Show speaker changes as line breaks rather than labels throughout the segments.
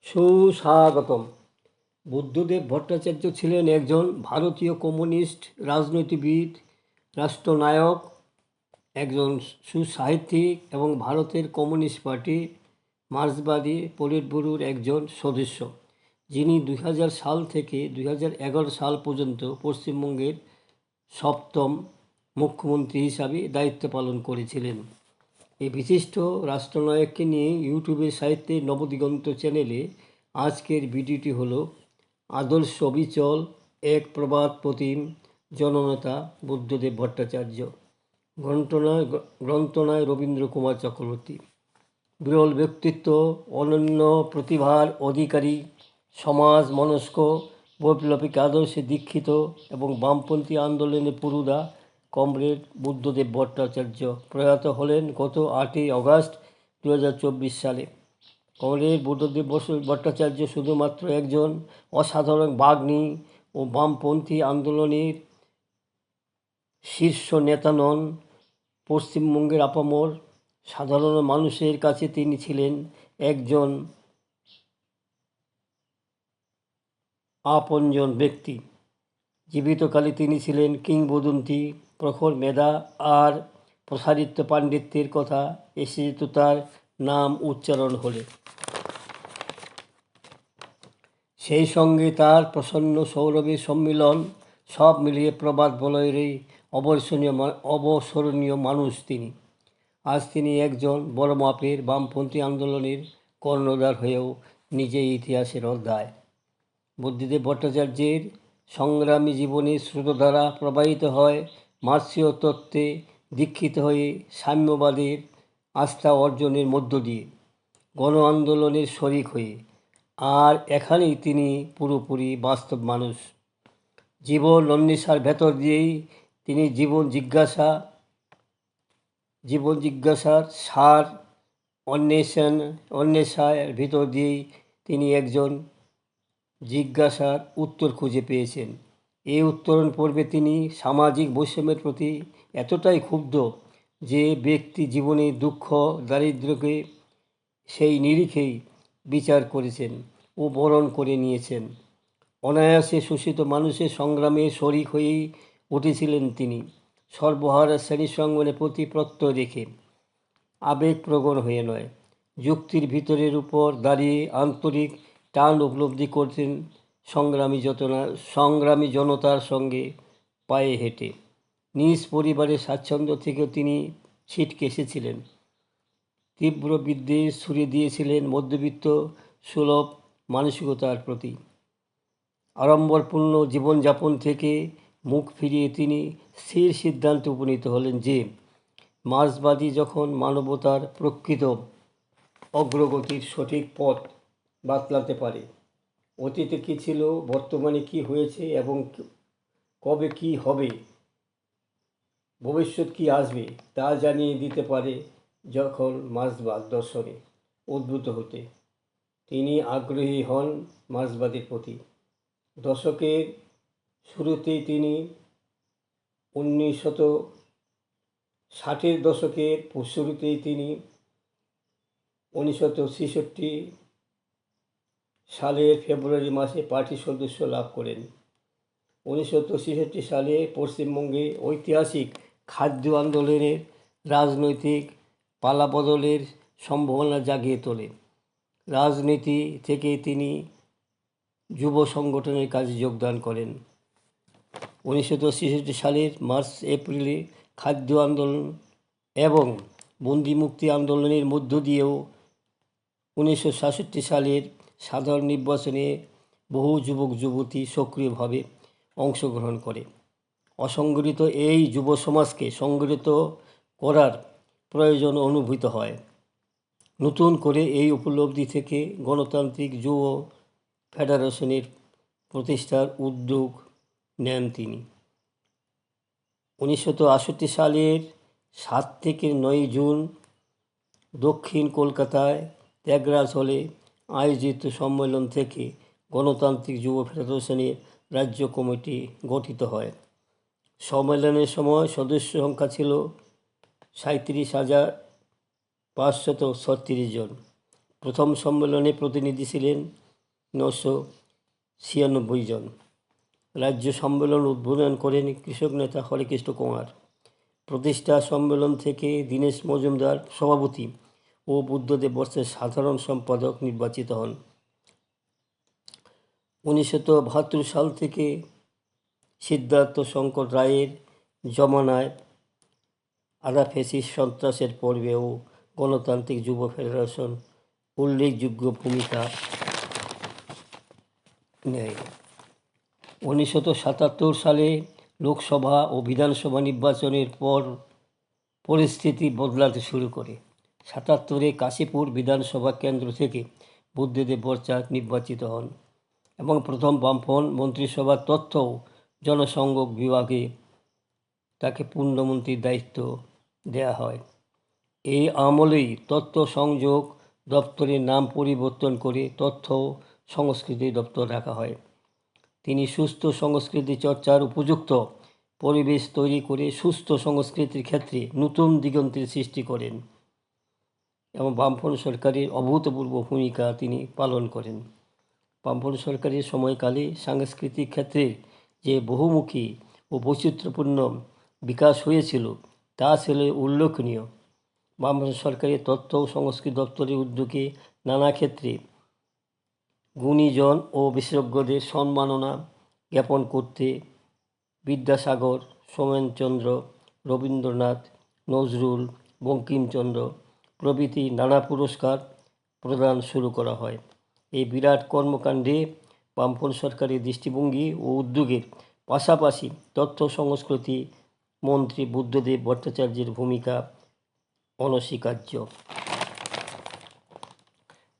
সুস্বাগতম। বুদ্ধদেব ভট্টাচার্য ছিলেন একজন ভারতীয় কমিউনিস্ট রাজনীতিবিদ, রাষ্ট্রনায়ক, একজন সুসাহিত্যিক এবং ভারতের কমিউনিস্ট পার্টি মার্ক্সবাদী পলিট ব্যুরোর একজন সদস্য, যিনি 2000 সাল থেকে 2011 সাল পর্যন্ত পশ্চিমবঙ্গের সপ্তম মুখ্যমন্ত্রী হিসাবে দায়িত্ব পালন করেছিলেন। এই বিশিষ্ট রাষ্ট্রনায়ককে নিয়ে ইউটিউবের সাহিত্যের নবদিগন্ত চ্যানেলে আজকের ভিডিওটি হলো আদর্শ অবিচল এক প্রবাদ প্রতিম জননেতা বুদ্ধদেব ভট্টাচার্য। গ্রন্থনায় রবীন্দ্র কুমার চক্রবর্তী। বিরল ব্যক্তিত্ব, অনন্য প্রতিভার অধিকারী, সমাজ মনস্ক, বৈপ্লবিক আদর্শে দীক্ষিত এবং বামপন্থী আন্দোলনের পুরুধা কমরেড বুদ্ধদেব ভট্টাচার্য প্রয়াত হলেন গত 8ই অগাস্ট 2024 সালে। কমরেড বুদ্ধদেব ভট্টাচার্য শুধুমাত্র একজন অসাধারণ বাগ্মী ও বামপন্থী আন্দোলনের শীর্ষ নেতা নন, পশ্চিমবঙ্গের আপামর সাধারণ মানুষের কাছে তিনি ছিলেন একজন আপনজন ব্যক্তি। জীবিতকালে তিনি ছিলেন কিংবদন্তি, প্রখর মেধা আর প্রসারিত পাণ্ডিত্যের কথা এসে যেত তার নাম উচ্চারণ হলে। সেই সঙ্গে তার প্রসন্ন সৌরভের সম্মিলন, সব মিলিয়ে প্রবাদ বলয়েরই অবসরণীয় মানুষ তিনি। আজ তিনি একজন বড় মাপের বামপন্থী আন্দোলনের কর্ণধার হয়েও নিজেই ইতিহাসের অধ্যায়। বুদ্ধদেব ভট্টাচার্যের সংগ্রামী জীবনের স্রোতধারা প্রবাহিত হয় মার্ক্সীয় তত্ত্বে দীক্ষিত হয়ে সাম্যবাদের আস্থা অর্জনের মধ্য দিয়ে, গণ আন্দোলনের শরিক হয়ে। আর এখানেই তিনি পুরোপুরি বাস্তব মানুষ। জীবন অন্বেষার ভেতর দিয়েই তিনি জীবন জিজ্ঞাসার সার অন্বেষার ভিতর দিয়েই তিনি একজন জিজ্ঞাসার উত্তর খুঁজে পেয়েছেন। এই উত্তরণ পর্বে তিনি সামাজিক বৈষম্যের প্রতি এতটাই ক্ষুব্ধ যে ব্যক্তি জীবনে দুঃখ দারিদ্র্যকে সেই নিরিখেই বিচার করেছেন ও বরণ করে নিয়েছেন। অনায়াসে শোষিত মানুষের সংগ্রামে শরিক হয়েই উঠেছিলেন তিনি, সর্বহারা শ্রেণী সংগ্রামের প্রতি প্রত্যয় রেখে, আবেগপ্রবণ হয়ে নয়। যুক্তির ভিতরের উপর দাঁড়িয়ে আন্তরিক টান উপলব্ধি করতেন সংগ্রামী জনতার সঙ্গে পায়ে হেঁটে। নিজ পরিবারের স্বাচ্ছন্দ্য থেকেও তিনি ছিটকে এসেছিলেন। তীব্র বিদ্বেষ ছুড়ে দিয়েছিলেন মধ্যবিত্ত সুলভ মানসিকতার প্রতি। আড়ম্বরপূর্ণ জীবনযাপন থেকে মুখ ফিরিয়ে তিনি স্থির সিদ্ধান্তে উপনীত হলেন যে মার্ক্সবাদী যখন মানবতার প্রকৃত অগ্রগতির সঠিক পথ বাতলাতে পারে, অতীতে কী ছিল, বর্তমানে কী হয়েছে এবং কবে কী হবে, ভবিষ্যৎ কী আসবে তা জানিয়ে দিতে পারে, যখন মার্ক্সবাদ দর্শনে উদ্ভূত হতে তিনি আগ্রহী হন মার্ক্সবাদের প্রতি। দশকের শুরুতেই তিনি 1960-এর দশকের শুরুতেই তিনি 1966 সালের ফেব্রুয়ারি মাসে পার্টির সদস্য লাভ করেন। 1966 সালে পশ্চিমবঙ্গে ঐতিহাসিক খাদ্য আন্দোলনের রাজনৈতিক পালাবদলের সম্ভাবনা জাগিয়ে তোলে। রাজনীতি থেকে তিনি যুব সংগঠনের কাজে যোগদান করেন। 1966 সালের মার্চ-এপ্রিলে খাদ্য আন্দোলন এবং বন্দিমুক্তি আন্দোলনের মধ্য দিয়েও 1967 সালের সাধারণ নির্বাচনে বহু যুবক যুবতী সক্রিয়ভাবে অংশগ্রহণ করে। অসংগঠিত এই যুব সমাজকে সংগঠিত করার প্রয়োজন অনুভূত হয়। নতুন করে এই উপলব্ধি থেকে গণতান্ত্রিক যুব ফেডারেশনের প্রতিষ্ঠার উদ্যোগ নেন তিনি। 1968 সালের 7 থেকে 9 জুন দক্ষিণ কলকাতায় ত্যাগরাজ হলে আয়োজিত সম্মেলন থেকে গণতান্ত্রিক যুব ফেডারেশনের রাজ্য কমিটি গঠিত হয়। সম্মেলনের সময় সদস্য সংখ্যা ছিল 37,536 জন। প্রথম সম্মেলনে প্রতিনিধি ছিলেন 996 জন। রাজ্য সম্মেলন উদ্বোধন করেন কৃষক নেতা হরেকৃষ্ণ কুমার। প্রতিষ্ঠা সম্মেলন থেকে দীনেশ মজুমদার সভাপতি ও বুদ্ধদেব বর্ষের সাধারণ সম্পাদক নির্বাচিত হন। 1972 সাল থেকে সিদ্ধার্থ শঙ্কর রায়ের জমানায় আধা ফ্যাসিস্ট সন্ত্রাসের পর্বেও গণতান্ত্রিক যুব ফেডারেশন উল্লেখযোগ্য ভূমিকা নেয়। 1977 সালে লোকসভা ও বিধানসভা নির্বাচনের পর পরিস্থিতি বদলাতে শুরু করে। 77-এ কাশীপুর বিধানসভা কেন্দ্র থেকে বুদ্ধদেব বর্ষা নির্বাচিত হন এবং প্রথম বামফ্রন্ট মন্ত্রিসভার তথ্য ও জনসংযোগ বিভাগে তাকে পূর্ণমন্ত্রীর দায়িত্ব দেয়া হয়। এই আমলেই তথ্য সংযোগ দপ্তরের নাম পরিবর্তন করে তথ্য সংস্কৃতি দপ্তর রাখা হয়। তিনি সুস্থ সংস্কৃতি চর্চার উপযুক্ত পরিবেশ তৈরি করে সুস্থ সংস্কৃতির ক্ষেত্রে নতুন দিগন্তের সৃষ্টি করেন এবং বামফ্রন্ট সরকারের অভূতপূর্ব ভূমিকা তিনি পালন করেন। বামফ্রন্ট সরকারের সময়কালে সাংস্কৃতিক ক্ষেত্রে যে বহুমুখী ও বৈচিত্র্যপূর্ণ বিকাশ হয়েছিল তা ছিল উল্লেখনীয়। বামফ্রন্ট সরকারের তথ্য ও সংস্কৃতি দপ্তরের উদ্যোগে নানা ক্ষেত্রে গুণীজন ও বিশেষজ্ঞদের সম্মাননা জ্ঞাপন করতে বিদ্যাসাগর, সোমেনচন্দ্র, রবীন্দ্রনাথ, নজরুল, বঙ্কিমচন্দ্র প্রভৃতি নানা পুরস্কার প্রদান শুরু করা হয়। এই বিরাট কর্মকাণ্ডে বামফ্রন্ট সরকারের দৃষ্টিভঙ্গি ও উদ্যোগের পাশাপাশি তথ্য সংস্কৃতি মন্ত্রী বুদ্ধদেব ভট্টাচার্যের ভূমিকা অনস্বীকার্য।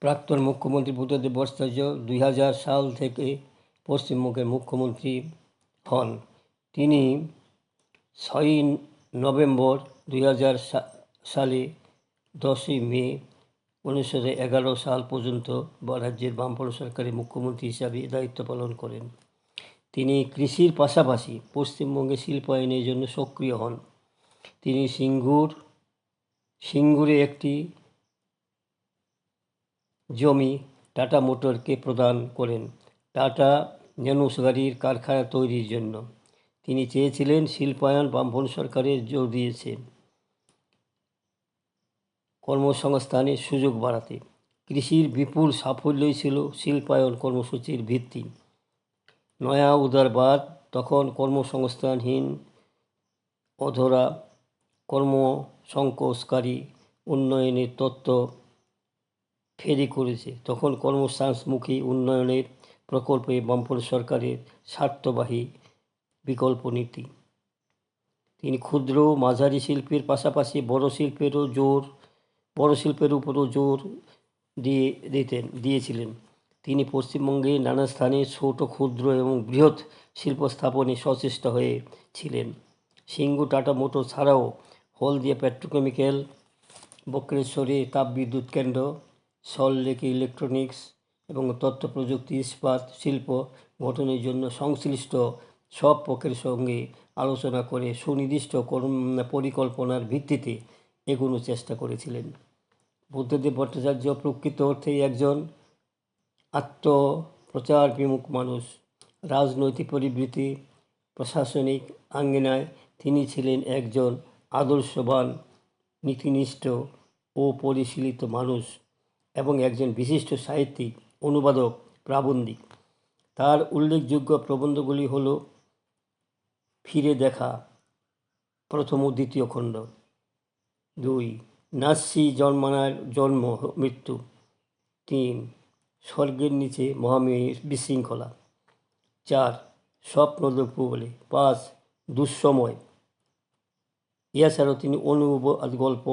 প্রাক্তন মুখ্যমন্ত্রী বুদ্ধদেব ভট্টাচার্য 2000 সাল থেকে পশ্চিমবঙ্গের মুখ্যমন্ত্রী হন। তিনি 6ই নভেম্বর 2000 সালে 10ই মে 1911 সাল পর্যন্ত রাজ্যের বামফ্রন্ট সরকারের মুখ্যমন্ত্রী হিসাবে দায়িত্ব পালন করেন। তিনি কৃষির পাশাপাশি পশ্চিমবঙ্গে শিল্পায়নের জন্য সক্রিয় হন। তিনি সিঙ্গুরে একটি জমি টাটা মোটরকে প্রদান করেন টাটা ন্যানোস গাড়ির কারখানা তৈরির জন্য। তিনি চেয়েছিলেন শিল্পায়ন বামফ্রন্ট সরকারের জোর দিয়েছে কর্মসংস্থানের সুযোগ বাড়াতে। কৃষির বিপুল সাফল্যই ছিল শিল্পায়ন কর্মসূচির ভিত্তি। নয়া উদারবাদ তখন কর্মসংস্থানহীন অধরা কর্মসংকোচকারী উন্নয়নের তত্ত্ব ফেরি করেছে। তখন কর্মসংস্থানমুখী উন্নয়নের প্রকল্পে বামফ্রন্ট সরকারের স্বার্থবাহী বিকল্প নীতি। তিনি ক্ষুদ্র মাঝারি শিল্পের পাশাপাশি বড় শিল্পের উপরও জোর দিয়েছিলেন। তিনি পশ্চিমবঙ্গে নানা স্থানে ছোট, ক্ষুদ্র এবং বৃহৎ শিল্প স্থাপনে সচেষ্ট হয়েছিলেন। সিঙ্গুর টাটা মোটর ছাড়াও হলদিয়া পেট্রোকেমিক্যাল, বক্রেশ্বরে তাপবিদ্যুৎ কেন্দ্র, সল্টলেকে ইলেকট্রনিক্স এবং তথ্য প্রযুক্তি ইস্পাত শিল্প গঠনের জন্য সংশ্লিষ্ট সব পক্ষের সঙ্গে আলোচনা করে সুনির্দিষ্ট পরিকল্পনার ভিত্তিতে এগোনোর চেষ্টা করেছিলেন। বুদ্ধদেব ভট্টাচার্য প্রকৃত অর্থেই একজন আত্মপ্রচার বিমুখ মানুষ। রাজনৈতিক পরিবৃত্তি, প্রশাসনিক আঙ্গিনায় তিনি ছিলেন একজন আদর্শবান, নীতিনিষ্ঠ ও পরিশীলিত মানুষ এবং একজন বিশিষ্ট সাহিত্যিক, অনুবাদক, প্রাবন্ধিক। তার উল্লেখযোগ্য প্রবন্ধগুলি হল ফিরে দেখা, প্রথম ও দ্বিতীয় খণ্ড। 2. নাৎসি জন্মানার জন্ম মৃত্যু। 3. স্বর্গের নিচে মহামেয়ের বিশৃঙ্খলা। 4. স্বপ্ন দেখব বলে। 5. দুঃসময়। এছাড়াও তিনি অনুবাদ গল্প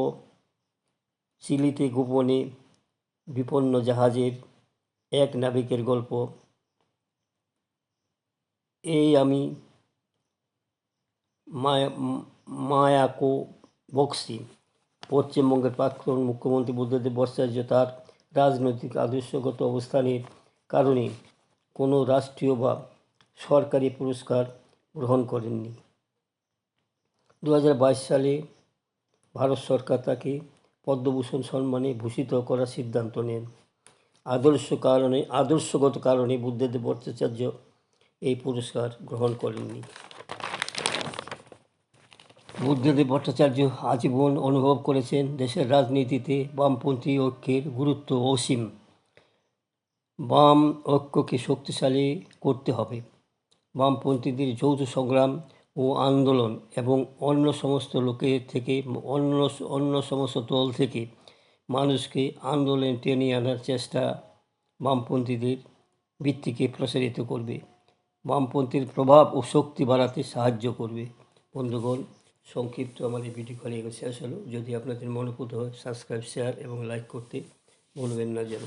চিলিতে গোপনে বিপন্ন জাহাজের এক নাবিকের গল্প, এই আমি মায়াকো বক্সি। পশ্চিমবঙ্গের প্রাক্তন মুখ্যমন্ত্রী বুদ্ধদেব ভট্টাচার্য তার রাজনৈতিক আদর্শগত অবস্থানের কারণে কোনো রাষ্ট্রীয় বা সরকারি পুরস্কার গ্রহণ করেননি। 2022 সালে ভারত সরকার তাকে পদ্মভূষণ সম্মানে ভূষিত করার সিদ্ধান্ত নেন। আদর্শগত কারণে বুদ্ধদেব ভট্টাচার্য এই পুরস্কার গ্রহণ করেননি। বুদ্ধদেব ভট্টাচার্য আজীবন অনুভব করেছেন দেশের রাজনীতিতে বামপন্থী ঐক্যের গুরুত্ব অসীম। বাম ঐক্যকে শক্তিশালী করতে হবে। বামপন্থীদের যৌথ সংগ্রাম ও আন্দোলন এবং অন্য সমস্ত দল থেকে মানুষকে আন্দোলনে টেনে আনার চেষ্টা বামপন্থীদের ভিত্তিকে প্রসারিত করবে, বামপন্থীর প্রভাব ও শক্তি বাড়াতে সাহায্য করবে। বন্ধুগণ, সংক্ষিপ্ত আমার এই ভিডিও শেষ হলো। যদি আপনাদের মনোপুত হয় সাবস্ক্রাইব, শেয়ার এবং লাইক করতে ভুলবেন না যেন।